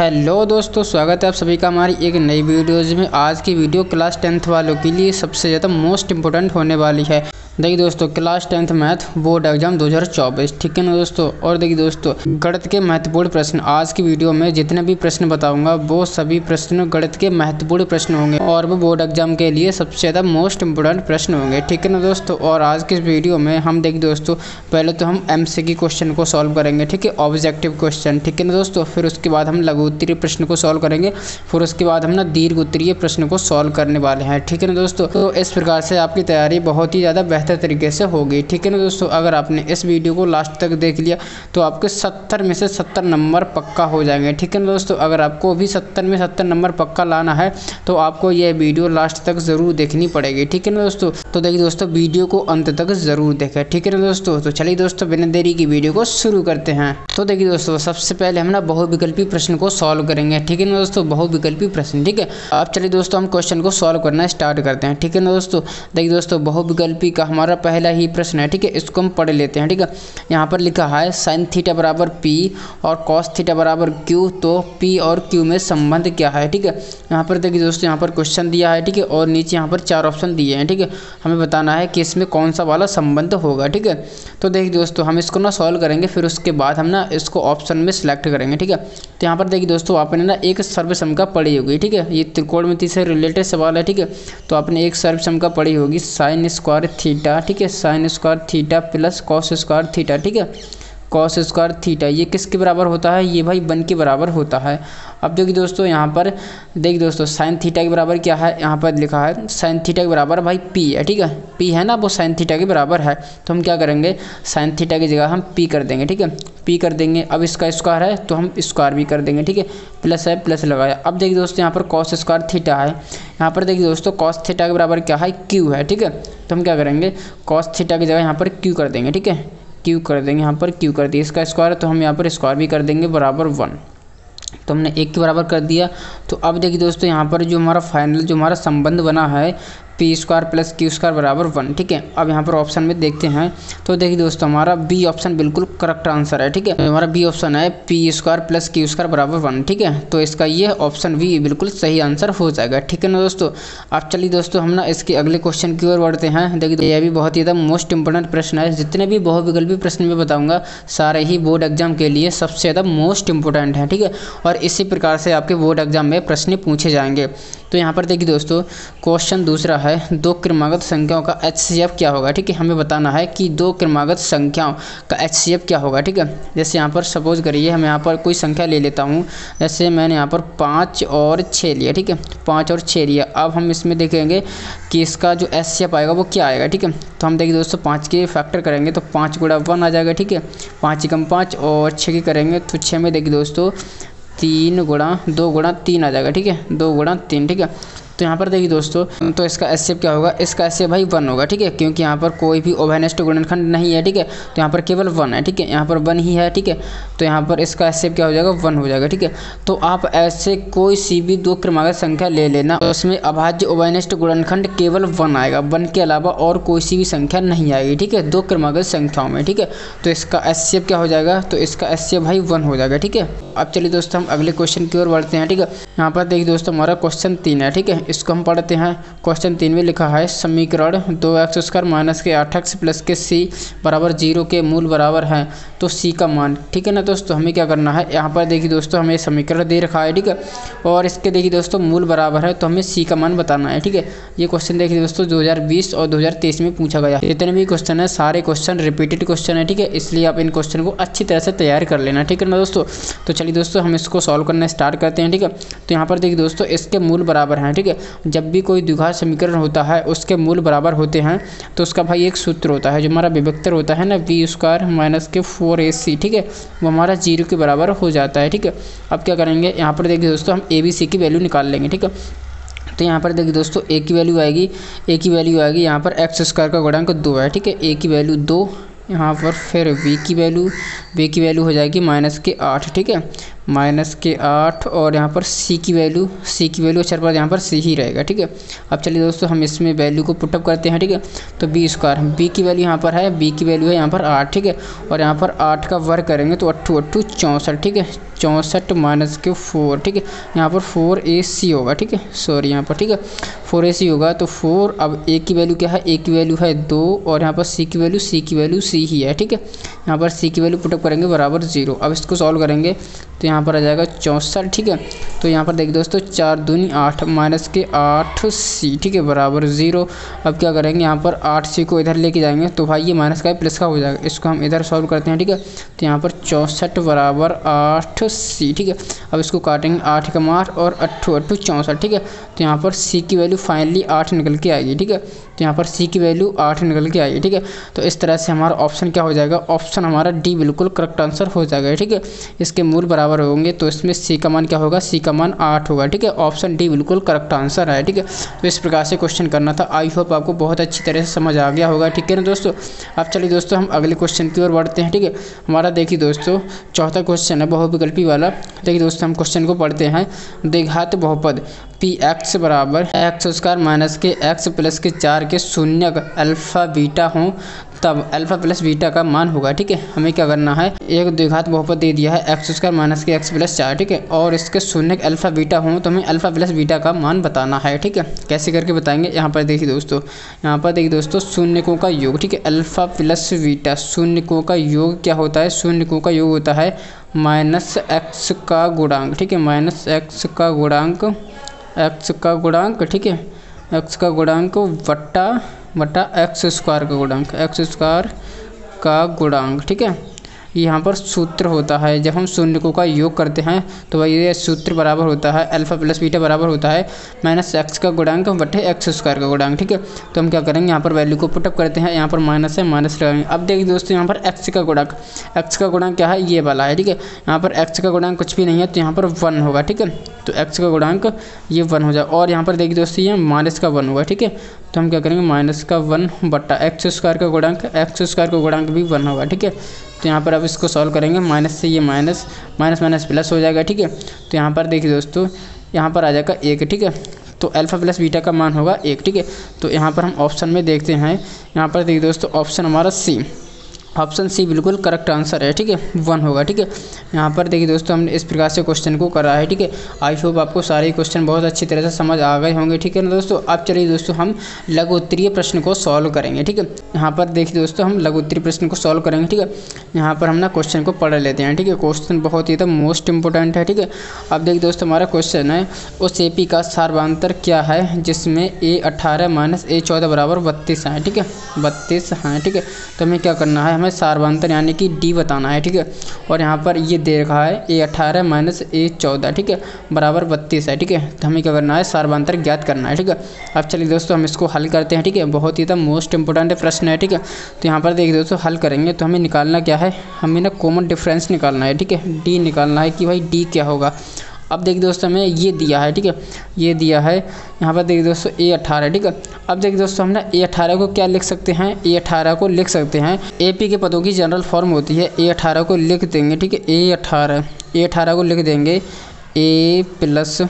Hello दोस्तों, स्वागत है आप सभी का हमारी एक नई वीडियोज़ में। आज की वीडियो क्लास 10th वालों के लिए सबसे ज़्यादा मोस्ट इम्पोर्टेंट होने वाली है। देखिए दोस्तों, class 10th math board exam 2024, ठीक है ना दोस्तों। और देखिए दोस्तों, गणित के महत्वपूर्ण प्रश्न, आज की वीडियो में जितने भी प्रश्न बताऊंगा वो सभी प्रश्न गणित के महत्वपूर्ण प्रश्न होंगे और वो बोर्ड एग्जाम के लिए सबसे ज़्यादा मोस्ट इम्पोर्टेंट प्रश्न होंगे, ठीक है ना दोस्तों। और आज की इस वीडियो में हम देखिए दोस्तों, पहले तो हम MCQ क्वेश्चन को सॉल्व करेंगे, ठीक है, ऑब्जेक्टिव क्वेश्चन, ठीक है ना दोस्तों। फिर उसके बाद हम लघु उत्तरीय प्रश्न को सॉल्व करेंगे, फिर उसके बाद हम ना दीर्घ उत्तरीय प्रश्न को सॉल्व करने वाले हैं, ठीक है ना दोस्तों। तो इस प्रकार से आपकी तैयारी बहुत ही ज़्यादा बेहतर तरीके से होगी, ठीक है ना दोस्तों। अगर आपने इस वीडियो को लास्ट तक देख लिया तो आपके 70 में से 70 नंबर पक्का हो जाएंगे, ठीक है ना दोस्तों। अगर आपको भी 70 में 70 नंबर पक्का लाना है तो आपको यह वीडियो लास्ट तक ज़रूर देखनी पड़ेगी, ठीक है ना दोस्तों। तो देखिए दोस्तों, वीडियो को अंत तक ज़रूर देखें, ठीक है ना दोस्तों। तो चलिए दोस्तों, बिना देरी की वीडियो को शुरू करते हैं। तो देखिए दोस्तों, सबसे पहले हम ना बहुविकल्पी प्रश्न को सॉल्व करेंगे, ठीक है ना दोस्तों, बहुविकल्पी प्रश्न, ठीक है। अब चलिए दोस्तों, हम क्वेश्चन को सॉल्व करना स्टार्ट करते हैं, ठीक है ना दोस्तों। देखिए दोस्तों, बहुविकल्पी का हमारा पहला ही प्रश्न है, ठीक है, इसको हम पढ़ लेते हैं, ठीक है। यहाँ पर लिखा है sin थीटा बराबर P और cos थीटा बराबर Q, तो P और Q में संबंध क्या है, ठीक है। यहाँ पर देखिए दोस्तों, यहाँ पर क्वेश्चन दिया है, ठीक है, और नीचे यहाँ पर 4 ऑप्शन दिए हैं, ठीक है। हमें बताना है कि इसमें कौन सा वाला संबंध होगा, ठीक है। तो देखिए दोस्तों, हम इसको ना सॉल्व करेंगे, फिर उसके बाद हम ना इसको ऑप्शन में सिलेक्ट करेंगे, ठीक है। तो यहाँ पर देखिए दोस्तों, आपने ना एक सर्वसम पढ़ी होगी, ठीक है, ये त्रिकोणमिति से रिलेटेड सवाल है, ठीक है। तो आपने एक सर्वसम पढ़ी होगी, साइन स्क्वायर थीटा, ठीक है, sine square theta plus cos square theta, ठीक है, कॉस स्क्वायर थीटा ये किसके बराबर होता है, ये भाई 1 के बराबर होता है। अब देखिए दोस्तों, यहाँ पर देखिए दोस्तों, साइन थीटा के बराबर क्या है, यहाँ पर लिखा है साइन थीटा के बराबर भाई P है, ठीक है, P है ना, वो साइन थीटा के बराबर है। तो हम क्या करेंगे, साइन थीटा की जगह हम P कर देंगे, ठीक है, P कर देंगे। अब इसका स्क्वायर है तो हम स्क्वायर भी कर देंगे, ठीक है, प्लस है प्लस लगाया। अब देखिए दोस्तों, यहाँ पर कॉस स्क्वायर थीटा है, यहाँ पर देखिए दोस्तों, कॉस थीटा के बराबर क्या है, Q है, ठीक है। तो हम क्या करेंगे, कॉस थीटा की जगह यहाँ पर Q कर देंगे, ठीक है, Q कर देंगे, यहाँ पर Q कर दिया। इसका स्क्वायर है तो हम यहाँ पर स्क्वायर भी कर देंगे, बराबर 1। तो हमने 1 के बराबर कर दिया। तो अब देखिए दोस्तों, यहाँ पर जो हमारा फाइनल जो हमारा संबंध बना है P square plus Q square बराबर 1, ठीक है। अब यहाँ पर ऑप्शन में देखते हैं तो देखिए दोस्तों, हमारा B ऑप्शन बिल्कुल करेक्ट आंसर है, ठीक है। हमारा B ऑप्शन है P square plus Q square बराबर 1, ठीक है। तो इसका ये ऑप्शन भी बिल्कुल सही आंसर हो जाएगा, ठीक है ना दोस्तों। अब चलिए दोस्तों, हम ना इसके अगले क्वेश्चन की ओर बढ़ते हैं। देखिए यह भी बहुत ही ज़्यादा मोस्ट इंपॉर्टेंट प्रश्न है। जितने भी बहुविकल्पी प्रश्न मैं बताऊँगा सारे ही बोर्ड एग्जाम के लिए सबसे ज़्यादा मोस्ट इंपॉर्टेंट हैं, ठीक है। और इसी प्रकार से आपके बोर्ड एग्जाम में प्रश्न पूछे जाएंगे। तो यहाँ पर देखिए दोस्तों, क्वेश्चन दूसरा है, 2 क्रमागत संख्याओं का HCF क्या होगा, ठीक है। हमें बताना है कि 2 क्रमागत संख्याओं का HCF क्या होगा, ठीक है। जैसे यहाँ पर सपोज करिए, हम यहाँ पर कोई संख्या ले लेता हूँ, जैसे मैंने यहाँ पर 5 और 6 लिया, ठीक है, 5 और 6 लिया। अब हम इसमें देखेंगे कि इसका जो HCF आएगा वो क्या आएगा, ठीक है। तो हम देखिए दोस्तों, 5 के फैक्टर करेंगे तो 5 गुणा 1 आ जाएगा, ठीक है, 5 एकम 5, और 6 की करेंगे तो 6 में देखिए दोस्तों 3 गुणा 2 गुणा 3 आ जाएगा, ठीक है, 2 गुणा 3, ठीक है। तो यहाँ पर देखिए दोस्तों, तो इसका HCF क्या होगा, इसका HCF भाई 1 होगा, ठीक है, क्योंकि यहाँ पर कोई भी उभयनिष्ठ गुणनखंड नहीं है, ठीक है। तो यहाँ पर केवल 1 है, ठीक है, यहाँ पर 1 ही है, ठीक है। तो यहाँ पर इसका HCF क्या हो जाएगा, 1 हो जाएगा, ठीक है। तो आप ऐसे कोई सी भी 2 क्रमागत संख्या ले लेना, उसमें अभाज्य उभयनिष्ठ गुणनखंड केवल 1 आएगा, 1 के अलावा और कोई सी भी संख्या नहीं आएगी, ठीक है, 2 क्रमागत संख्याओं में, ठीक है। तो इसका HCF क्या हो जाएगा, तो इसका HCF भाई 1 हो जाएगा, ठीक है। अब चलिए दोस्तों, हम अगले क्वेश्चन की ओर बढ़ते हैं, ठीक है। यहाँ पर देखिए दोस्तों, हमारा क्वेश्चन 3 है, ठीक है, इसको हम पढ़ते हैं। क्वेश्चन 3 में लिखा है, समीकरण 2x स्क्वायर माइनस के 8x प्लस के c बराबर 0 के मूल बराबर हैं, तो c का मान, ठीक है ना दोस्तों। हमें क्या करना है, यहाँ पर देखिए दोस्तों, हमें समीकरण दे रखा है, ठीक है, और इसके देखिए दोस्तों मूल बराबर है, तो हमें c का मान बताना है, ठीक है। ये क्वेश्चन देखिए दोस्तों 2020 और 2023 में पूछा गया। जितने भी क्वेश्चन है सारे क्वेश्चन रिपीटेड क्वेश्चन है, ठीक है, इसलिए आप इन क्वेश्चन को अच्छी तरह से तैयार कर लेना, ठीक है ना दोस्तों। तो चलिए दोस्तों, हम इसको सॉल्व करना स्टार्ट करते हैं, ठीक है। तो यहाँ पर देखिए दोस्तों, इसके मूल बराबर हैं, ठीक है। जब भी कोई द्विघात समीकरण होता है उसके मूल बराबर होते हैं तो उसका भाई एक सूत्र होता है, जो हमारा विभक्तर होता है ना, b स्क्वायर माइनस के 4ac, ठीक है, वो हमारा 0 के बराबर हो जाता है, ठीक है। अब क्या करेंगे, यहाँ पर देखिए दोस्तों, हम ABC की वैल्यू निकाल लेंगे, ठीक है। तो यहाँ पर देखिए दोस्तों, a की वैल्यू आएगी, यहाँ पर x स्क्वायर का गुणांक 2 है, ठीक है, a की वैल्यू 2, यहाँ पर फिर b की वैल्यू हो जाएगी -8, ठीक है, माइनस के 8 और यहाँ पर सी की वैल्यू अक्षर पर यहाँ पर सी ही रहेगा। ठीक है, अब चलिए दोस्तों हम इसमें वैल्यू को पुटअप करते हैं। ठीक है, तो बी स्क्वायर, बी की वैल्यू यहाँ पर है, बी की वैल्यू है यहाँ पर 8। ठीक है, और यहाँ पर 8 का वर्ग करेंगे तो 8 8 64। ठीक है, 64 माइनस के 4। ठीक है, यहाँ पर 4ac होगा। ठीक है, सॉरी यहाँ पर, ठीक है 4ac होगा। तो 4, अब a की वैल्यू क्या है, a की वैल्यू है 2 और यहाँ पर c की वैल्यू c ही है। ठीक है, यहाँ पर c की वैल्यू पुटअप करेंगे बराबर 0। अब इसको सॉल्व करेंगे तो यहाँ पर आ जाएगा 64। ठीक है, तो यहाँ पर देखिए दोस्तों 4 दूनी 8 माइनस के 8c। ठीक है, बराबर 0। अब क्या करेंगे, यहाँ पर 8c को इधर लेके जाएंगे तो भाई ये माइनस का प्लस का हो जाएगा। इसको हम इधर सॉल्व करते हैं। ठीक है, तो यहाँ पर 64 बराबर 8c। ठीक है, अब इसको काटेंगे 8 का 8 और 8 8 64। ठीक है, तो यहाँ पर c की वैल्यू फाइनली 8 निकल के आएगी। ठीक है, तो यहाँ पर c की वैल्यू 8 निकल के आएगी। ठीक है, तो इस तरह से हमारा ऑप्शन क्या हो जाएगा, ऑप्शन हमारा डी बिल्कुल करेक्ट आंसर हो जाएगा। ठीक है, इसके मूल बराबर होंगे तो इसमें c का मान क्या होगा, c का मान 8 होगा। ठीक है, ऑप्शन डी बिल्कुल करेक्ट आंसर है। ठीक है, तो इस प्रकार से क्वेश्चन करना था। आई होप आपको बहुत अच्छी तरह से समझ आ गया होगा। ठीक है ना दोस्तों, अब चलिए दोस्तों हम अगले क्वेश्चन की ओर बढ़ते हैं। ठीक है, हमारा देखिए दोस्तों चौथा क्वेश्चन है बहुविकल्पी वाला। देखिए दोस्तों हम क्वेश्चन को पढ़ते हैं। द्विघात बहुपद px बराबर एक्स स्क्वायर माइनस के x प्लस के 4 के शून्यक अल्फ़ा बीटा हों तब अल्फ़ा प्लस बीटा का मान होगा। ठीक है, हमें क्या करना है, एक द्विघात बहुपद दे दिया है एक्स स्क्वायर माइनस के x प्लस 4। ठीक है, और इसके शून्यक अल्फ़ा बीटा हों तो हमें अल्फ़ा प्लस बीटा का मान बताना है। ठीक है, कैसे करके बताएंगे, यहाँ पर देखिए दोस्तों शून्यकों का योग। ठीक है, अल्फ़ा प्लस बीटा शून्यकों का योग क्या होता है, शून्यकों का योग होता है माइनस एक्स का गुणांक। ठीक है, माइनस एक्स का गुणांक, एक्स का गुणांक। ठीक है, एक्स का गुणांक बटा एक्स स्क्वायर का गुणांक, एक्स स्क्वायर का गुणांक। ठीक है, यहाँ पर सूत्र होता है जब हम शून्यकों का योग करते हैं तो भाई ये सूत्र बराबर होता है अल्फ़ा प्लस बीटा बराबर होता है माइनस एक्स का गुणांक बटे एक्स स्क्वायर का गुणांक। ठीक है, तो हम क्या करेंगे, यहाँ पर वैल्यू को पुटअप करते हैं। यहाँ पर माइनस है, माइनस लगाएंगे। अब देखिए दोस्तों यहाँ पर एक्स का गुणांक क्या है, ये वाला है। ठीक है, यहाँ पर एक्स का गुणांक कुछ भी नहीं है तो यहाँ पर 1 होगा। ठीक है, तो एक्स का गुणांक ये 1 हो जाए और यहाँ पर देखिए दोस्तों ये माइनस का 1 होगा। ठीक है, तो हम क्या करेंगे, माइनस का 1 बटा एक्स स्क्वायर का गुणांक भी 1 होगा। ठीक है, तो यहाँ पर अब इसको सॉल्व करेंगे, माइनस से ये माइनस प्लस हो जाएगा। ठीक है, तो यहाँ पर देखिए दोस्तों यहाँ पर आ जाएगा 1। ठीक है, तो अल्फ़ा प्लस बीटा का मान होगा 1। ठीक है, तो यहाँ पर हम ऑप्शन में देखते हैं, यहाँ पर देखिए दोस्तों ऑप्शन हमारा ऑप्शन सी बिल्कुल करेक्ट आंसर है। ठीक है, 1 होगा। ठीक है, यहाँ पर देखिए दोस्तों हमने इस प्रकार से क्वेश्चन को करा है। ठीक है, आई होप आपको सारे क्वेश्चन बहुत अच्छी तरह से समझ आ गए होंगे। ठीक है ना दोस्तों, अब चलिए दोस्तों हम लघु उत्तरीय प्रश्न को सॉल्व करेंगे। ठीक है, यहाँ पर देखिए दोस्तों हम लघु उत्तरीय प्रश्न को सॉल्व करेंगे। ठीक है, यहाँ पर हम ना क्वेश्चन को पढ़ लेते हैं। ठीक है, क्वेश्चन बहुत ही मोस्ट इंपॉर्टेंट है। ठीक है, अब देखिए दोस्तों हमारा क्वेश्चन है, उस AP का सार्वधान्तर क्या है जिसमें a18 माइनस a14 बराबर 32 है। ठीक है, 32 है। ठीक है, तो हमें क्या करना है, हमें सार्वधान्तर यानी कि D बताना है। ठीक है, और यहाँ पर ये दे रखा है a18 माइनस a14। ठीक है, बराबर 32 है। ठीक है, तो हमें क्या करना है, सार्वधान्तर ज्ञात करना है। ठीक है, अब चलिए दोस्तों हम इसको हल करते हैं। ठीक है, बहुत ही मोस्ट इंपॉर्टेंट प्रश्न है। ठीक है, तो यहाँ पर देखिए दोस्तों हल करेंगे तो हमें निकालना क्या है, हमें ना कॉमन डिफरेंस निकालना है। ठीक है, D निकालना है कि भाई D क्या होगा। अब देखिए दोस्तों हमें ये दिया है। ठीक है, ये दिया है, यहाँ पर देखिए दोस्तों a18। ठीक है, अब देखिए दोस्तों हम ना a18 को क्या लिख सकते हैं, a18 को लिख सकते हैं AP के पदों की जनरल फॉर्म होती है, a18 को लिख देंगे। ठीक है, a18 को लिख देंगे a प्लस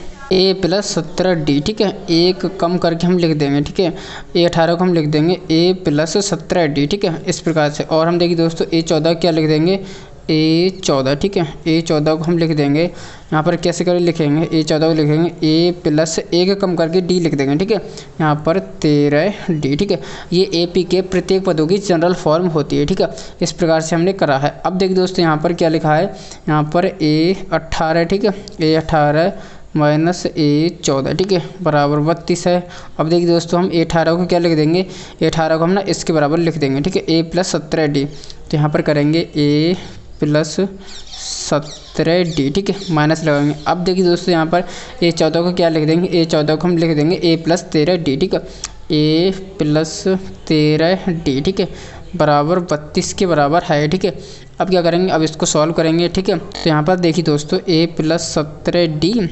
17D। ठीक है, एक कम करके हम लिख देंगे। ठीक है, a18 को हम लिख देंगे a प्लस 17D। ठीक है, इस प्रकार से। और हम देखिए दोस्तों a14 क्या लिख देंगे, a14। ठीक है, a14 को हम लिख देंगे, यहाँ पर कैसे कर लिखेंगे, a14 को लिखेंगे a प्लस 1 कम करके D लिख देंगे। ठीक है, यहाँ पर 13D। ठीक है, ये AP के प्रत्येक पदों की जनरल फॉर्म होती है। ठीक है, इस प्रकार से हमने करा है। अब देखिए दोस्तों यहाँ पर क्या लिखा है, यहाँ पर a18। ठीक है, a18 माइनस a14। ठीक है, बराबर 32 है। अब देखिए दोस्तों हम a18 को क्या लिख देंगे, a18 को हम ना इसके बराबर लिख देंगे। ठीक है, a प्लस 17D, तो यहाँ पर करेंगे a प्लस 17D। ठीक है, माइनस लगाएंगे। अब देखिए दोस्तों यहाँ पर a14 को क्या लिख देंगे, a14 को हम लिख देंगे a प्लस 13D। ठीक है, a प्लस 13D। ठीक है, बराबर 32 के बराबर है। ठीक है, अब क्या करेंगे, अब इसको सॉल्व करेंगे। ठीक है, तो यहाँ पर देखिए दोस्तों a प्लस 17D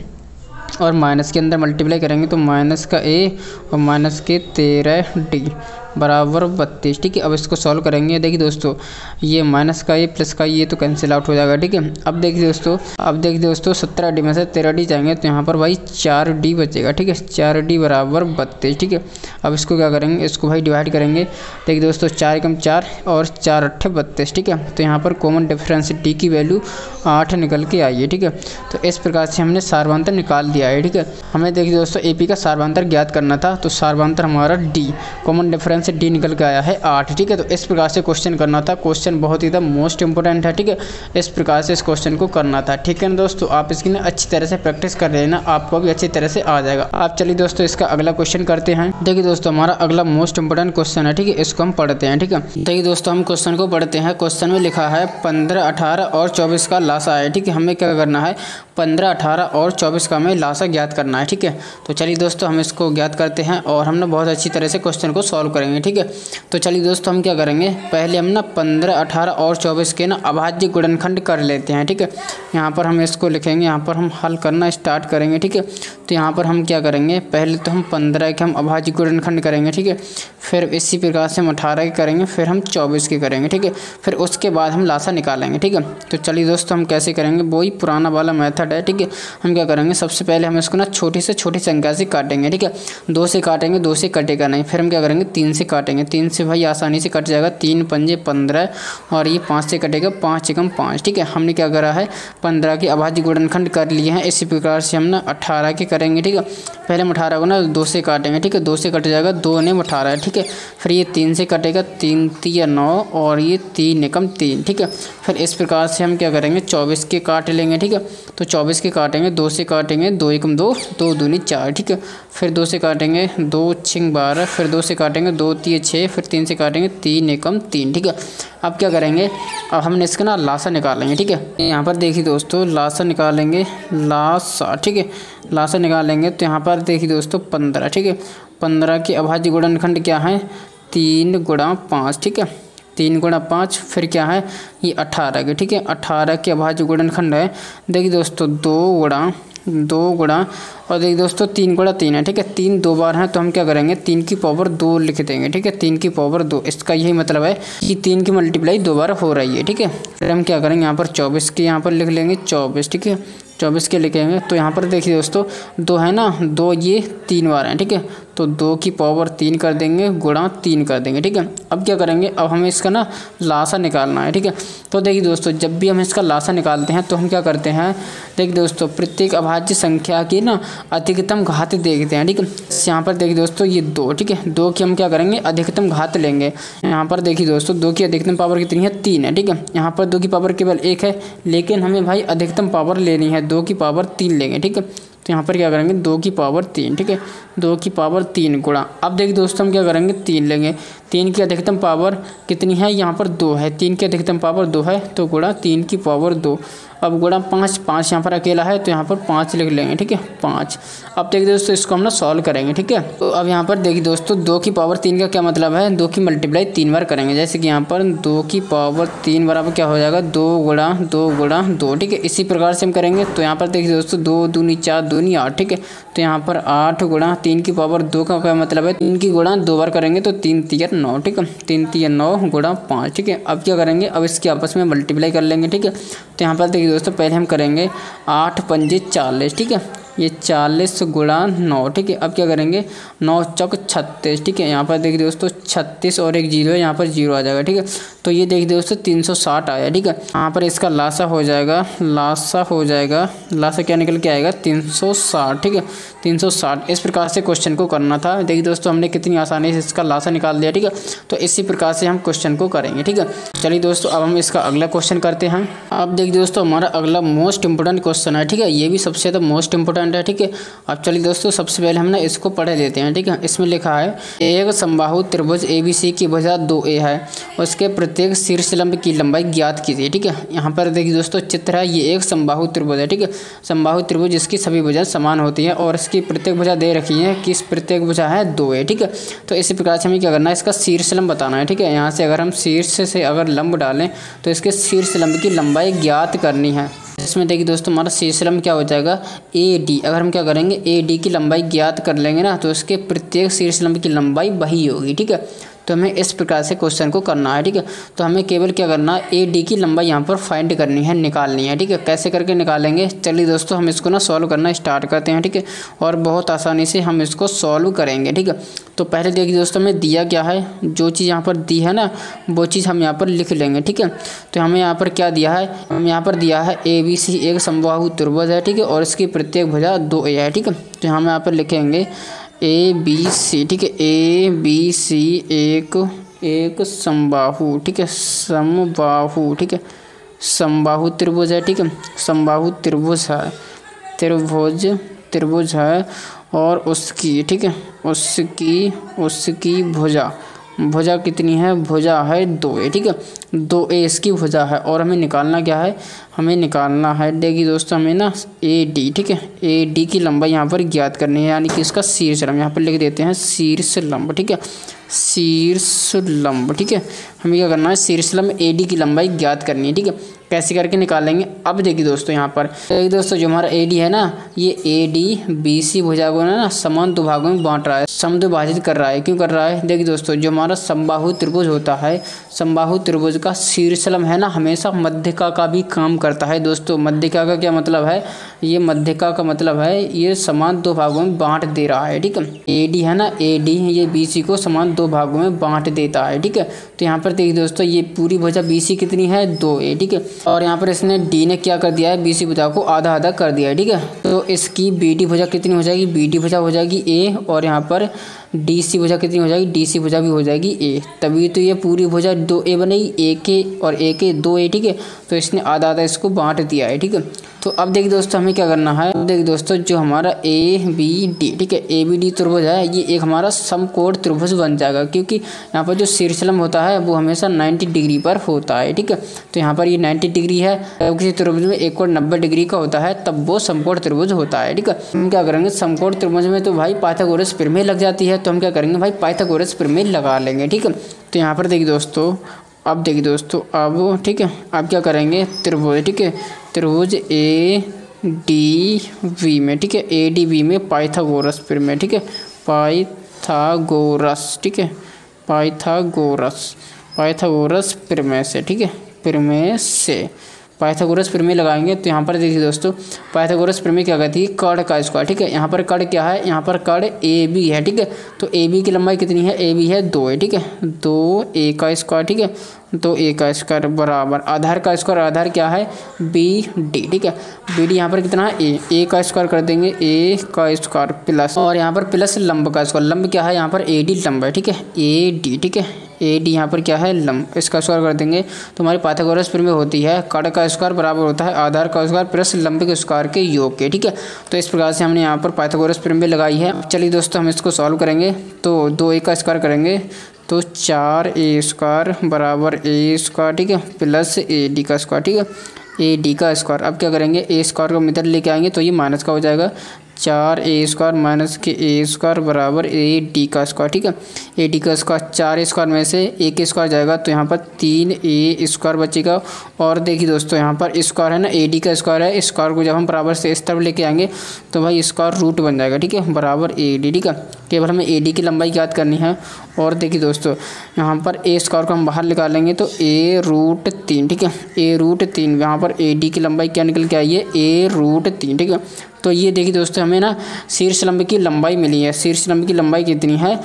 और माइनस के अंदर मल्टीप्लाई करेंगे तो माइनस का a और माइनस के 13D। बराबर 32। ठीक है, अब इसको सॉल्व करेंगे। देखिए दोस्तों, ये माइनस का ये प्लस का ये तो कैंसिल आउट हो जाएगा। ठीक है, अब देखिए दोस्तों 17D में से 13D जाएंगे तो यहाँ पर भाई 4D बचेगा। ठीक है, 4D बराबर 32। ठीक है, अब इसको क्या करेंगे, इसको भाई डिवाइड करेंगे। देखिए दोस्तों 4 एकम 4 और 4 अट्ठे 32। ठीक है, तो यहाँ पर कॉमन डिफरेंस D की वैल्यू 8 निकल के आई है। ठीक है, तो इस प्रकार से हमने सार्वधातुक निकाल दिया है। ठीक है, हमें देखिए दोस्तों AP का सार्वधातुक ज्ञात करना था, तो सार्वधातुक हमारा D, कॉमन डिफरेंस D निकल के आया है 8। ठीक है, तो इस प्रकार से क्वेश्चन करना था। क्वेश्चन बहुत ही मोस्ट इंपोर्टेंट है। ठीक है, इस प्रकार से इस क्वेश्चन को करना था। ठीक है ना दोस्तों, आप इसकी ना अच्छी तरह से प्रैक्टिस कर लेना, आपको भी अच्छी तरह से आ जाएगा। आप चलिए दोस्तों इसका अगला क्वेश्चन करते हैं। देखिए दोस्तों हमारा अगला मोस्ट इंपोर्टेंट क्वेश्चन है। ठीक है, इसको हम पढ़ते हैं। ठीक है, देखिए दोस्तों हम क्वेश्चन को पढ़ते हैं। क्वेश्चन में लिखा है 15, 18 और 24 का लासा है। ठीक है, हमें क्या करना है, 15, 18 और 24 का हमें लासा ज्ञात करना है। ठीक है, तो चलिए दोस्तों हम इसको ज्ञात करते हैं और हम ना बहुत अच्छी तरह से क्वेश्चन को सॉल्व करेंगे। ठीक है, तो चलिए दोस्तों हम क्या करेंगे, पहले हम ना 15, 18 और 24 के ना अभाज्य गुणनखंड कर लेते हैं। ठीक है, यहाँ पर हम इसको लिखेंगे, यहाँ पर हम हल करना स्टार्ट करेंगे। ठीक है, तो यहाँ पर हम क्या करेंगे, पहले तो हम 15 के हम अभाज्य गुणनखंड करेंगे। ठीक है, फिर इसी प्रकार से हम 18 के करेंगे, फिर हम 24 के करेंगे। ठीक है, फिर उसके बाद हम लासा निकालेंगे। ठीक है, तो चलिए दोस्तों हम कैसे करेंगे, वही पुराना वाला मेथड है। ठीक है, हम क्या करेंगे, सबसे पहले हम इसको ना छोटी से छोटी संख्या से काटेंगे। ठीक है, 2 से काटेंगे, 2 से कटेगा नहीं। फिर हम क्या करेंगे, 3 से काटेंगे, 3 से भाई आसानी से कट जाएगा, 3 पंजे 15 और ये 5 से कटेगा, 5 एकम 5। ठीक है, हमने क्या करा है, 15 के अभाज्य गुणनखंड कर लिए हैं। इसी प्रकार से हम ना 18 के करेंगे। ठीक है, पहले हम 18 को ना 2 से काटेंगे। ठीक है, 2 से कट जाएगा, 2 ने 18। ठीक है, फिर ये 3 से कटेगा, 3 3 9 और ये 3 एकम 3। ठीक है, फिर इस प्रकार से हम क्या करेंगे, 24 के काट लेंगे। ठीक है, तो 24 के काटेंगे, 2 से काटेंगे, 2 एकम 2, 2 दूनी 4। ठीक है, फिर 2 से काटेंगे, 2 6 12, फिर 2 से काटेंगे, 2 3 6, फिर 3 से काटेंगे, 3 एकम 3। ठीक है, अब क्या करेंगे, अब हमने इसका ना लासा निकालेंगे। ठीक है, यहाँ पर देखिए दोस्तों लासा निकालेंगे, लासा। ठीक है, लासा निकालेंगे तो यहाँ पर देखिए दोस्तों 15। ठीक है, 15 के अभाज्य गुणनखंड क्या है, 3 गुणा 5। ठीक है, 3 गुणा 5, फिर क्या है ये 18 के। ठीक है, 18 के अभाज्य गुणनखंड है, देखिए दोस्तों 2 गुणा और देखिए दोस्तों 3 गुणा 3 है। ठीक है, 3 2 बार है तो हम क्या करेंगे, 3 की पावर 2 लिख देंगे। ठीक है, 3 की पावर 2, इसका यही मतलब है कि 3 की मल्टीप्लाई 2 बार हो रही है। ठीक है, फिर हम क्या करेंगे, यहाँ पर 24 के यहाँ पर लिख लेंगे 24। ठीक है, 24 के लिखेंगे तो यहाँ पर देखिए दोस्तों 2 है ना, 2 ये 3 बार हैं। ठीक है, तो 2 की पावर 3 कर देंगे, गुणा 3 कर देंगे। ठीक है, अब क्या करेंगे, अब हमें इसका ना लासा निकालना है। ठीक है, तो देखिए दोस्तों जब भी हम इसका लासा निकालते हैं तो हम क्या करते हैं, देखिए दोस्तों प्रत्येक अभाज्य संख्या की ना अधिकतम घात देखते हैं। ठीक है, यहाँ पर देखिए दोस्तों ये 2। ठीक है, 2 की हम क्या करेंगे, अधिकतम घात लेंगे। यहाँ पर देखिए दोस्तों 2 की अधिकतम पावर कितनी है, 3 है। ठीक है, यहाँ पर 2 की पावर केवल 1 है, लेकिन हमें भाई अधिकतम पावर लेनी है, 2 की पावर 3 लेंगे। ठीक है, तो यहाँ पर क्या करेंगे, 2 की पावर 3। ठीक है, 2 की पावर 3 गुणा, अब देखिए दोस्तों हम क्या करेंगे, 3 लेंगे। 3 की अधिकतम पावर कितनी है, यहाँ पर 2 है, 3 की अधिकतम पावर 2 है, तो गुणा 3 की पावर 2। अब गुणा 5, 5 यहाँ पर अकेला है तो यहाँ पर 5 लिख लेंगे। ठीक है, 5। अब देखिए दोस्तों इसको हम ना सॉल्व करेंगे। ठीक है, तो अब यहाँ पर देखिए दोस्तों 2 की पावर 3 का क्या मतलब है, 2 की मल्टीप्लाई 3 बार करेंगे। जैसे कि यहाँ पर 2 की पावर 3 बराबर क्या हो जाएगा, 2 गुणा 2 गुणा 2। ठीक है, इसी प्रकार से हम करेंगे तो यहाँ पर देखिए दोस्तों 2 दूनी 4, दूनी 8। ठीक है, तो यहाँ पर 8 गुणा 3 की पावर 2 का क्या मतलब है, 3 की गुणा 2 बार करेंगे तो 3 3 9। ठीक है, 3 3 9 गुणा 5। ठीक है, अब क्या करेंगे, अब इसकी आपस में मल्टीप्लाई कर लेंगे। ठीक है, तो यहाँ पर देखिए दोस्तों पहले हम करेंगे 8 पंजे 40। ठीक है, ये 40 गुणा 9। ठीक है, अब क्या करेंगे, 9 चौक 36। ठीक है, यहाँ पर देखिए दोस्तों 36 और एक 0 है, यहाँ पर 0 आ जाएगा। ठीक है, तो ये देखिए दोस्तों 360 आया। ठीक है, यहाँ पर इसका लासा हो जाएगा, लासा क्या निकल के आएगा, 360। ठीक है, 360। इस प्रकार से क्वेश्चन को करना था। देखिए दोस्तों हमने कितनी आसानी से इसका लासा निकाल दिया। ठीक है, तो इसी प्रकार से हम क्वेश्चन को करेंगे। ठीक है, चलिए दोस्तों अब हम इसका अगला क्वेश्चन करते हैं। अब देखिए दोस्तों हमारा अगला मोस्ट इंपोर्टेंट क्वेश्चन है। ठीक है, ये भी सबसे ज़्यादा मोस्ट इंपोर्टेंट है। ठीक है, अब चलिए दोस्तों सबसे पहले हम ना इसको पढ़ लेते हैं। ठीक है, इसमें लिखा है एक समबाहु त्रिभुज ABC की भुजा 2A है, उसके प्रत्येक शीर्ष लंब की लंबाई ज्ञात कीजिए। ठीक है, यहाँ पर देखिए दोस्तों चित्र है, ये एक समबाहु त्रिभुज है। ठीक है, समबाहु त्रिभुज जिसकी सभी भुजा समान होती है और इसकी प्रत्येक भुजा दे रखी है कि इस प्रत्येक भुजा है 2A। ठीक है, तो इसी प्रकार से हमें क्या करना है, इसका शीर्ष लंब बताना है। ठीक है, यहाँ से अगर हम शीर्ष से अगर लंब डालें तो इसके शीर्ष लंब की लंबाई ज्ञात करनी है। इसमें देखिए दोस्तों हमारा शीर्ष लंब क्या हो जाएगा, AD। अगर हम क्या करेंगे, AD की लंबाई ज्ञात कर लेंगे ना तो इसके प्रत्येक शीर्ष लंब की लंबाई वही होगी। ठीक है, तो हमें इस प्रकार से क्वेश्चन को करना है। ठीक है, तो हमें केवल क्या करना है, ए डी की लंबाई यहाँ पर फाइंड करनी है, निकालनी है। ठीक है, कैसे करके निकालेंगे, चलिए दोस्तों हम इसको ना सॉल्व करना स्टार्ट करते हैं। ठीक है, और बहुत आसानी से हम इसको सॉल्व करेंगे। ठीक है, तो पहले देखिए दोस्तों हमें दिया क्या है, जो चीज़ यहाँ पर दी है ना वो चीज़ हम यहाँ पर लिख लेंगे। ठीक है, तो हमें यहाँ पर क्या दिया है, हमें यहाँ पर दिया है ABC एक समबाहु त्रिभुज है। ठीक है, और इसकी प्रत्येक भुजा 2A है। ठीक है, तो हम यहाँ पर लिखेंगे ABC। ठीक है, ABC एक समबाहु, ठीक है, समबाहु, ठीक है, समबाहु त्रिभुज है। ठीक है, समबाहु त्रिभुज है, त्रिभुज है और उसकी, ठीक है, उसकी भुजा कितनी है, भुजा है 2A। ठीक है, 2A इसकी भुजा है और हमें निकालना क्या है, हमें निकालना है, देखिए दोस्तों हमें ना AD, ठीक है, AD की लंबाई यहाँ पर ज्ञात करनी है, यानी कि इसका शीर्ष लंब, यहाँ पर लिख देते हैं शीर्ष लंब। ठीक है, शीर्ष लंब। ठीक है, हमें क्या करना है, शीर्ष लंब AD की लंबाई ज्ञात करनी है। ठीक है, कैसे करके निकालेंगे, अब देखिए दोस्तों यहाँ पर देखिए दोस्तों जो हमारा AD है ना, ये AD BC भुजा को ना समान दो भागों में बांट रहा है, समद्विभाजित कर रहा है। क्यों कर रहा है, देखिए दोस्तों जो हमारा समबाहु त्रिभुज होता है, समबाहु त्रिभुज का शीर्षलंब है ना हमेशा मध्यका का भी काम करता है। दोस्तों मध्यका का क्या मतलब है, ये मध्यका का मतलब है ये समान दो भागों में बांट दे रहा है। ठीक है, AD है ना, AD ये BC को समान दो भागों में बांट देता है। ठीक है, तो यहाँ पर देखिए दोस्तों ये पूरी भुजा BC कितनी है, 2A। ठीक है, और यहाँ पर इसने D ने क्या कर दिया है, BC भुजा को आधा आधा कर दिया है। ठीक है, तो इसकी BD भुजा कितनी हो जाएगी, BD भुजा हो जाएगी A, और यहाँ पर DC भुजा कितनी हो जाएगी, DC भुजा भी हो जाएगी A, तभी तो ये पूरी भुजा 2A बनेगी, AK और AK 2A। ठीक है, तो इसने आधा आधा इसको बांट दिया है। ठीक है, तो अब देखिए दोस्तों हमें क्या करना है, देखिए दोस्तों जो हमारा ABD, ठीक है, ABD त्रिभुज है, ये एक हमारा समकोण त्रिभुज बन जाएगा, क्योंकि यहाँ पर जो शीर्षलंब होता है वो हमेशा 90 डिग्री पर होता है। ठीक है, तो यहाँ पर ये 90 डिग्री है, किसी त्रिभुज में एक कोण 90 डिग्री का होता है तब वो समकोण त्रिभुज होता है। ठीक है, हम क्या करेंगे, समकोण त्रिभुज में तो भाई पाइथागोरस प्रमेय लग जाती है, तो हम क्या करेंगे भाई, पाइथागोरस प्रमेय लगा लेंगे। ठीक है, तो यहाँ पर देखिए दोस्तों, अब देखिए दोस्तों, अब ठीक है, अब क्या करेंगे, त्रिभुज, ठीक है, त्रिभुज ADV में, ठीक है, ADV में पाइथागोरस प्रमेय, ठीक है, पाइथागोरस, ठीक है, पाइथागोरस प्रमेय से, ठीक है, प्रमेय से पाइथागोरस प्रमेय लगाएंगे। तो यहाँ पर देखिए दोस्तों पाइथागोरस प्रमेय क्या कहती है, कर्ण का स्क्वायर। ठीक है, यहाँ पर कर्ण क्या है, यहाँ पर कर्ण AB है। ठीक है, तो AB की लंबाई कितनी है, AB है 2A। ठीक है, 2A का स्क्वायर, ठीक है, 2A का स्क्वायर बराबर आधार का स्क्वायर, आधार क्या है BD। ठीक है, BD यहाँ पर कितना है A का स्क्वायर कर देंगे, A का स्क्वायर प्लस, और यहाँ पर प्लस लंब का स्क्वायर, लंब क्या है यहाँ पर AD लंब है। ठीक है, AD, ठीक है, AD यहाँ पर क्या है लंब, इसका स्क्वायर कर देंगे तो हमारी पाइथागोरस प्रमेय होती है कर्ण का स्क्वायर बराबर होता है आधार का स्क्वायर प्लस लंब के स्क्वायर के योग के। ठीक है, तो इस प्रकार से हमने यहाँ पर पाइथागोरस प्रमेय लगाई है। चलिए दोस्तों हम इसको सॉल्व करेंगे, तो 2A का स्क्वायर करेंगे तो 4A स्क्वायर बराबर A स्क्वायर, ठीक है, प्लस AD का स्क्वायर। ठीक है, AD का स्क्वायर, अब क्या करेंगे, A स्क्वायर को इधर लेके आएंगे तो ये माइनस का हो जाएगा, 4A स्क्वायर माइनस के A स्क्वायर बराबर AD का स्क्वायर। ठीक है, AD का स्क्वायर, 4A स्क्वायर में से A के स्क्वायर जाएगा तो यहाँ पर 3A स्क्वायर बचेगा, और देखिए दोस्तों यहाँ पर स्क्वायर है ना, AD का स्क्वायर है, स्क्वायर को जब हम बराबर से इस तरफ लेके आएंगे तो भाई स्क्वायर रूट बन जाएगा। ठीक है, बराबर AD। ठीक है, केवल हमें AD की लंबाई याद करनी है, और देखिए दोस्तों यहाँ पर A स्क्वायर को हम बाहर निकालेंगे तो A√3। ठीक है, A√3, यहाँ पर AD की लंबाई क्या निकल के आई है, A√3। ठीक है, तो ये देखिए दोस्तों हमें ना शीर्ष लंब की लंबाई मिली है, शीर्ष लंब की लंबाई कितनी है,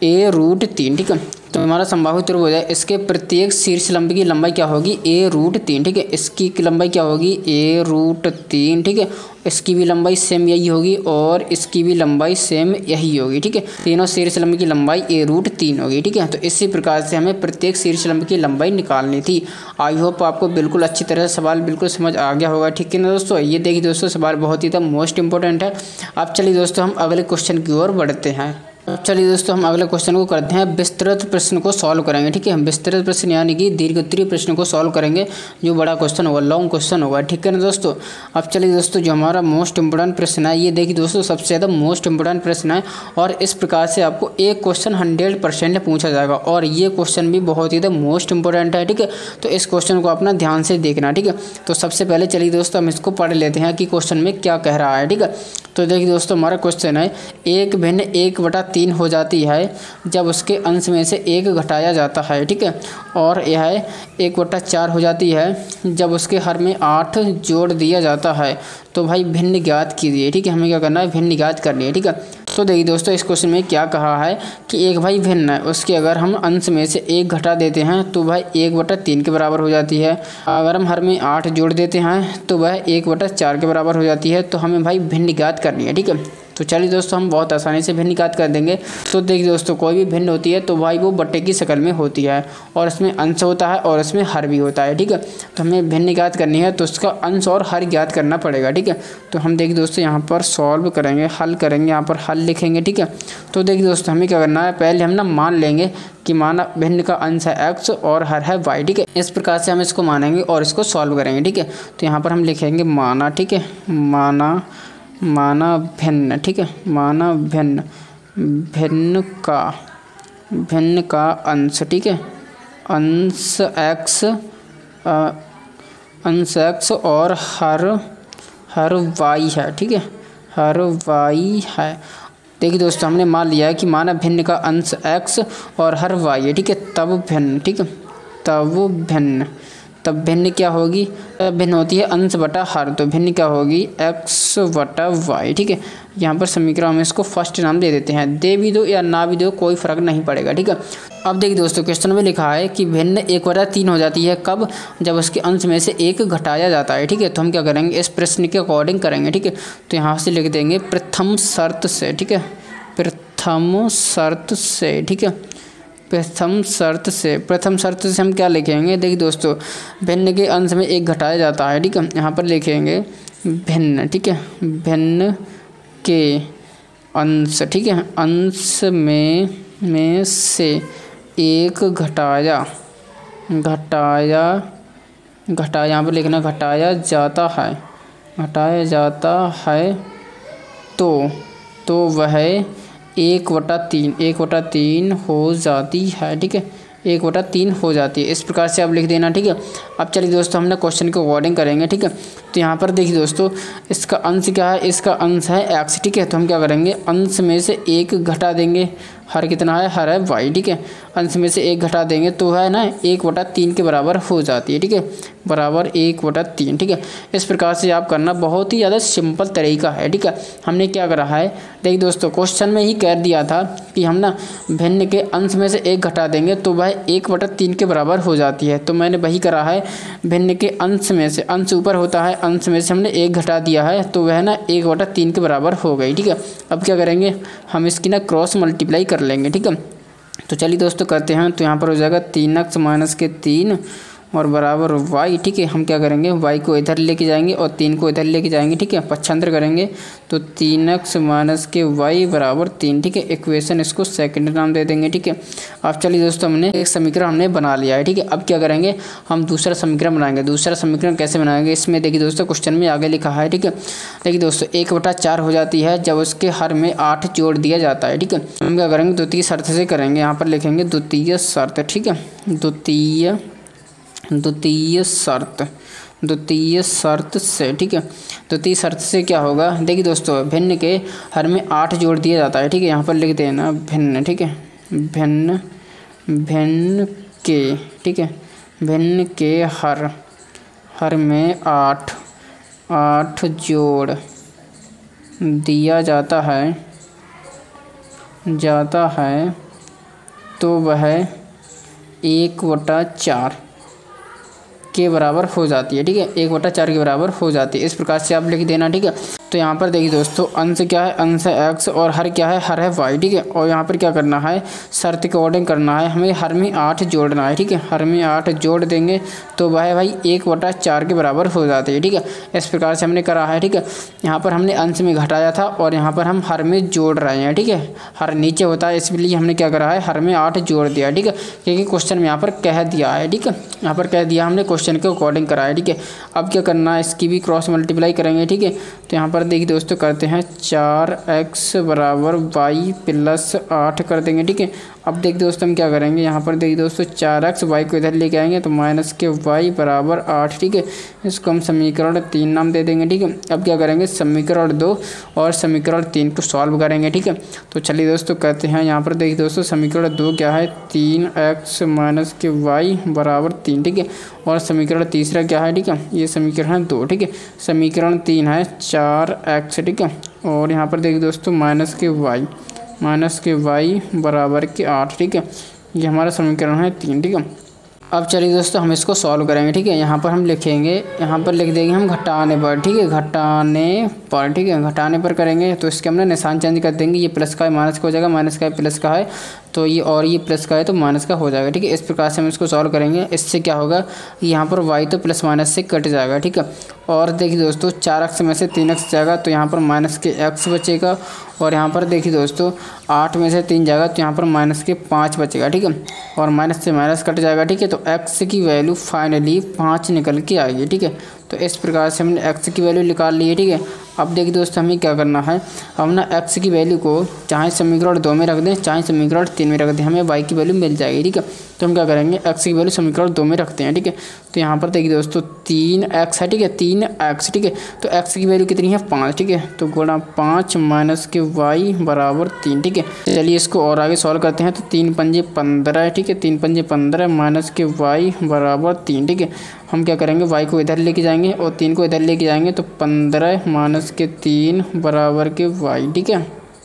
A√3। ठीक है, तो हमारा समबाहु त्रिभुज है, इसके प्रत्येक शीर्ष लंब की लंबाई क्या होगी, A√3। ठीक है, इसकी लंबाई क्या होगी, A√3। ठीक है, इसकी भी लंबाई सेम यही होगी और इसकी भी लंबाई सेम यही होगी। ठीक है, तीनों शीर्ष लंब की लंबाई A√3 होगी। ठीक है, तो इसी प्रकार से हमें प्रत्येक शीर्ष लंब की लंबाई निकालनी थी। आई होप आपको बिल्कुल अच्छी तरह से सवाल बिल्कुल समझ आ गया होगा। ठीक है ना दोस्तों, ये देखिए दोस्तों सवाल बहुत ही मोस्ट इंपॉर्टेंट है। अब चलिए दोस्तों हम अगले क्वेश्चन की ओर बढ़ते हैं। चलिए दोस्तों हम अगले क्वेश्चन को करते हैं, विस्तृत प्रश्न को सॉल्व करेंगे। ठीक है, विस्तृत प्रश्न यानी कि दीर्घोत्तरीय प्रश्न को सॉल्व करेंगे, जो बड़ा क्वेश्चन होगा, लॉन्ग क्वेश्चन होगा। ठीक है ना दोस्तों, अब चलिए दोस्तों जो हमारा मोस्ट इंपोर्टेंट प्रश्न है, ये देखिए दोस्तों सबसे ज़्यादा मोस्ट इंपोर्टेंट प्रश्न है, और इस प्रकार से आपको एक क्वेश्चन 100% पूछा जाएगा, और ये क्वेश्चन भी बहुत ही मोस्ट इंपोर्टेंट है। ठीक है, तो इस क्वेश्चन को अपना ध्यान से देखना। ठीक है, तो सबसे पहले चलिए दोस्तों हम इसको पढ़ लेते हैं कि क्वेश्चन में क्या कह रहा है। ठीक है, तो देखिए दोस्तों हमारा क्वेश्चन है एक भिन्न 1/3 हो जाती है जब उसके अंश में से 1 घटाया जाता है, ठीक है। और यह 1/4 हो जाती है जब उसके हर में 8 जोड़ दिया जाता है। तो भाई भिन्न ज्ञात कीजिए, ठीक है। हमें क्या करना है, भिन्न ज्ञात करनी है, ठीक है। तो देखिए दोस्तों इस क्वेश्चन में क्या कहा है कि एक भाई भिन्न है, उसके अगर हम अंश में से 1 घटा देते हैं तो वह 1/3 के बराबर हो जाती है। अगर हम हर में 8 जोड़ देते हैं तो वह 1/4 के बराबर हो जाती है। तो हमें भाई भिन्न ज्ञात करनी है, ठीक है। तो चलिए दोस्तों हम बहुत आसानी से भिन्न ज्ञात कर देंगे। तो देखिए दोस्तों कोई भी भिन्न होती है तो भाई वो बट्टे की शक्ल में होती है और इसमें अंश होता है और इसमें हर भी होता है, ठीक है। तो हमें भिन्न ज्ञात करनी है तो उसका अंश और हर ज्ञात करना पड़ेगा, ठीक है। तो हम देखिए दोस्तों यहाँ पर सॉल्व करेंगे, हल करेंगे, यहाँ पर हल लिखेंगे, ठीक है। तो देखिए दोस्तों हमें क्या करना है, पहले हम ना मान लेंगे कि माना भिन्न का अंश है x और हर है y, ठीक है। इस प्रकार से हम इसको मानेंगे और इसको सॉल्व करेंगे, ठीक है। तो यहाँ पर हम लिखेंगे माना, ठीक है, माना भिन्न, ठीक है, माना भिन्न, भिन्न का अंश, ठीक है, अंश x और हर y है, ठीक है, हर y है। देखिए दोस्तों हमने मान लिया है कि माना भिन्न का अंश x और हर y है, ठीक है। तब भिन्न, ठीक है, तब भिन्न क्या होगी, भिन्न होती है अंश बटा हर, तो भिन्न क्या होगी x/y, ठीक है। यहाँ पर समीकरण हम इसको फर्स्ट नाम दे देते हैं, दे भी दो या ना भी दो कोई फर्क नहीं पड़ेगा, ठीक है। अब देखिए दोस्तों क्वेश्चन में लिखा है कि भिन्न 1/3 हो जाती है कब, जब उसके अंश में से 1 घटाया जाता है, ठीक है। तो हम क्या करेंगे, इस प्रश्न के अकॉर्डिंग करेंगे, ठीक है। तो यहाँ से लिख देंगे प्रथम शर्त से, ठीक है, प्रथम शर्त से, ठीक है। प्रथम शर्त से हम क्या लिखेंगे, देखिए दोस्तों भिन्न के अंश में 1 घटाया जाता है, ठीक है। यहाँ पर लिखेंगे भिन्न, ठीक है, भिन्न के अंश, ठीक है, अंश में से 1 घटाया, यहाँ पर लिखना घटाया जाता है, तो वह 1/3 हो जाती है, ठीक है, 1/3 हो जाती है। इस प्रकार से आप लिख देना, ठीक है। अब चलिए दोस्तों हमने क्वेश्चन के अकॉर्डिंग करेंगे, ठीक है। तो यहाँ पर देखिए दोस्तों इसका अंश क्या है, इसका अंश है x, ठीक है। तो हम क्या करेंगे, अंश में से 1 घटा देंगे, हर कितना है, हर है y, ठीक है। अंश में से 1 घटा देंगे तो है ना 1/3 के बराबर हो जाती है, ठीक है, बराबर 1/3, ठीक है। इस प्रकार से आप करना, बहुत ही ज़्यादा सिंपल तरीका है, ठीक है। हमने क्या करा है, देखिए दोस्तों क्वेश्चन में ही कह दिया था कि हम ना भिन्न के अंश में से 1 घटा देंगे तो वह 1/3 के बराबर हो जाती है। तो मैंने वही करा है, भिन्न के अंश में से, अंश ऊपर होता है, अंश में से हमने 1 घटा दिया है तो वह ना 1/3 के बराबर हो गई, ठीक है। अब क्या करेंगे, हम इसकी ना क्रॉस मल्टीप्लाई कर लेंगे, ठीक है। तो चलिए दोस्तों करते हैं, तो यहाँ पर हो जाएगा 3x - 3 और बराबर y, ठीक है। हम क्या करेंगे, y को इधर लेके जाएंगे और 3 को इधर लेके जाएंगे, ठीक है, पक्षांतर करेंगे तो 3x - y बराबर 3, ठीक है। इक्वेशन इसको सेकंड नाम दे देंगे, ठीक है। अब चलिए दोस्तों हमने एक समीकरण हमने बना लिया है, ठीक है। अब क्या करेंगे, हम दूसरा समीकरण बनाएंगे। दूसरा समीकरण कैसे बनाएंगे, इसमें देखिए दोस्तों क्वेश्चन में आगे लिखा है, ठीक है। देखिए दोस्तों 1/4 हो जाती है जब उसके हर में 8 जोड़ दिया जाता है, ठीक है। हम क्या करेंगे, द्वितीय शर्त से करेंगे। यहाँ पर लिखेंगे द्वितीय शर्त, ठीक है, द्वितीय शर्त से, ठीक है। द्वितीय शर्त से क्या होगा, देखिए दोस्तों भिन्न के हर में 8 जोड़ दिया जाता है, ठीक है। यहाँ पर लिख देना भिन्न, ठीक है, भिन्न के, ठीक है, भिन्न के हर में 8 जोड़ दिया जाता है तो वह 1/4 के बराबर हो जाती है, ठीक है, 1/4 के बराबर हो जाती है। इस प्रकार से आप लिख देना, ठीक है। तो यहाँ पर देखिए दोस्तों अंश क्या है, अंश है x और हर क्या है, हर है y, ठीक है। और यहाँ पर क्या करना है, शर्त के अकॉर्डिंग करना है, हमें हर में 8 जोड़ना है, ठीक है। हर में 8 जोड़ देंगे तो वह भाई 1/4 के बराबर हो जाती है, ठीक है। इस प्रकार से हमने करा है, ठीक है। यहाँ पर हमने अंश में घटाया था और यहाँ पर हम हर में जोड़ रहे हैं, ठीक है। हर नीचे होता है इसलिए हमने क्या करा है, हर में 8 जोड़ दिया, ठीक है, क्योंकि क्वेश्चन में यहाँ पर कह दिया है, ठीक है। यहाँ पर कह दिया हमने, क्वेश्चन के अकॉर्डिंग करा है, ठीक है। अब क्या करना है, इसकी भी क्रॉस मल्टीप्लाई करेंगे, ठीक है। तो यहाँ पर देखिए दोस्तों करते हैं 4x बराबर y + 8 कर देंगे, ठीक है। अब देखिए दोस्तों हम क्या करेंगे, यहाँ पर देखिए दोस्तों 4x, y को इधर लेके आएंगे तो माइनस के y बराबर 8। ठीक है, इसको हम समीकरण 3 नाम दे देंगे। ठीक है, अब क्या करेंगे, समीकरण 2 और समीकरण 3 को सॉल्व करेंगे। ठीक है, तो चलिए दोस्तों करते हैं। यहाँ पर देखिए दोस्तों समीकरण 2 क्या है, 3x माइनस के y बराबर 3। ठीक है, और समीकरण तीसरा क्या है, ठीक है, ये समीकरण 2। ठीक है, समीकरण 3 है 4x। ठीक है, और यहाँ पर देखिए दोस्तों माइनस के y बराबर के 8। ठीक है, ये हमारा समीकरण है 3। ठीक है, अब चलिए दोस्तों हम इसको सॉल्व करेंगे। ठीक है, यहाँ पर हम लिखेंगे, यहाँ पर लिख देंगे हम घटाने पर। ठीक है, घटाने पर। ठीक है, घटाने पर करेंगे तो इसके हम ना निशान चेंज कर देंगे। ये प्लस का है माइनस का हो जाएगा, माइनस का है प्लस का है, तो ये और ये प्लस का है तो माइनस का हो जाएगा। ठीक है, इस प्रकार से हम इसको सॉल्व करेंगे। इससे क्या होगा, यहाँ पर y तो प्लस माइनस से कट जाएगा। ठीक है, और देखिए दोस्तों 4x में से 3x जाएगा तो यहाँ पर माइनस के x बचेगा, और यहाँ पर देखिए दोस्तों 8 में से 3 जाएगा तो यहाँ पर माइनस के 5 बचेगा। ठीक है, और माइनस से माइनस कट जाएगा। ठीक है, तो x की वैल्यू फाइनली 5 निकल के आएगी। ठीक है, तो इस प्रकार से हमने x की वैल्यू निकाल ली है। ठीक है, अब देखिए दोस्तों हमें क्या करना है, हम ना x की वैल्यू को चाहे समीकरण 2 में रख दें चाहे समीकरण 3 में रख दें, हमें y की वैल्यू मिल जाएगी। ठीक है, तो हम क्या करेंगे, x की वैल्यू समीकरण 2 में रखते हैं। ठीक है, तो यहाँ पर देखिए दोस्तों 3x है। ठीक है, 3x। ठीक है, तो x की वैल्यू कितनी है, 5। ठीक है, तो गुणा 5 माइनस के y बराबर 3। ठीक है, चलिए इसको और आगे सॉल्व करते हैं। तो 3 पंजे 15 है। ठीक है, 3 पंजे 15 माइनस के y बराबर 3। ठीक है, हम क्या करेंगे, y को इधर लेके जाएंगे और 3 को इधर लेके जाएंगे तो 15 माइनस के 3 बराबर के y। ठीक है,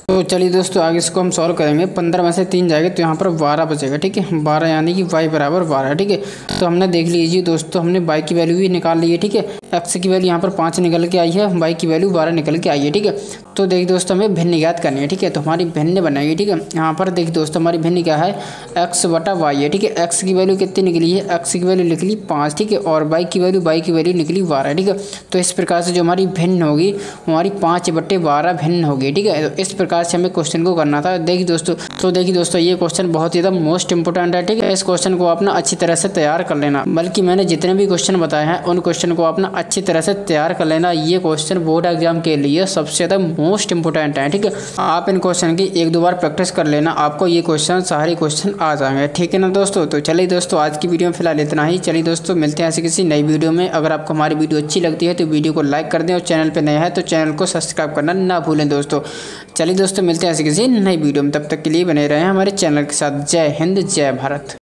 तो चलिए दोस्तों आगे इसको हम सॉल्व करेंगे। 15 में से 3 जाएगा तो यहाँ पर 12 बचेगा। ठीक है, 12 यानी कि y बराबर 12। ठीक है, तो हमने देख लीजिए दोस्तों हमने y की वैल्यू भी निकाल ली है। ठीक है, x की वैल्यू यहाँ पर 5 निकल के आई है, y की वैल्यू 12 निकल के आई है। ठीक है, तो देखिए दोस्तों हमें भिन्न ज्ञात करनी है। ठीक है, तो हमारी भिन्न बनाएगी। ठीक है, यहाँ पर देखिए दोस्तों हमारी भिन्न क्या है, x बटा y है। ठीक है, x की वैल्यू कितनी निकली है, x की वैल्यू निकली 5। ठीक है, और y की वैल्यू निकली 12। ठीक है, तो इस प्रकार से जो हमारी भिन्न होगी हमारी 5/12 भिन्न होगी। ठीक है, तो इस प्रकार से हमें क्वेश्चन को करना था। देखिए दोस्तों ये क्वेश्चन बहुत ही ज़्यादा मोस्ट इंपोर्टेंट है। ठीक है, इस क्वेश्चन को आप ना अच्छी तरह से तैयार कर लेना, बल्कि मैंने जितने भी क्वेश्चन बताए हैं उन क्वेश्चन को आप ना अच्छी तरह से तैयार कर लेना। ये क्वेश्चन बोर्ड एग्जाम के लिए सबसे ज़्यादा मोस्ट इंपोर्टेंट है। ठीक है, आप इन क्वेश्चन की 1-2 बार प्रैक्टिस कर लेना, आपको ये क्वेश्चन सारे क्वेश्चन आ जाएंगे। ठीक है ना दोस्तों, तो चलिए दोस्तों आज की वीडियो में फिलहाल इतना ही। चलिए दोस्तों मिलते हैं ऐसे किसी नई वीडियो में। अगर आपको हमारी वीडियो अच्छी लगती है तो वीडियो को लाइक कर दें, और चैनल पर नया है तो चैनल को सब्सक्राइब करना ना भूलें दोस्तों। चलिए दोस्तों मिलते हैं ऐसे किसी नई वीडियो में, तब तक के लिए बने रहें हमारे चैनल के साथ। जय हिंद, जय भारत।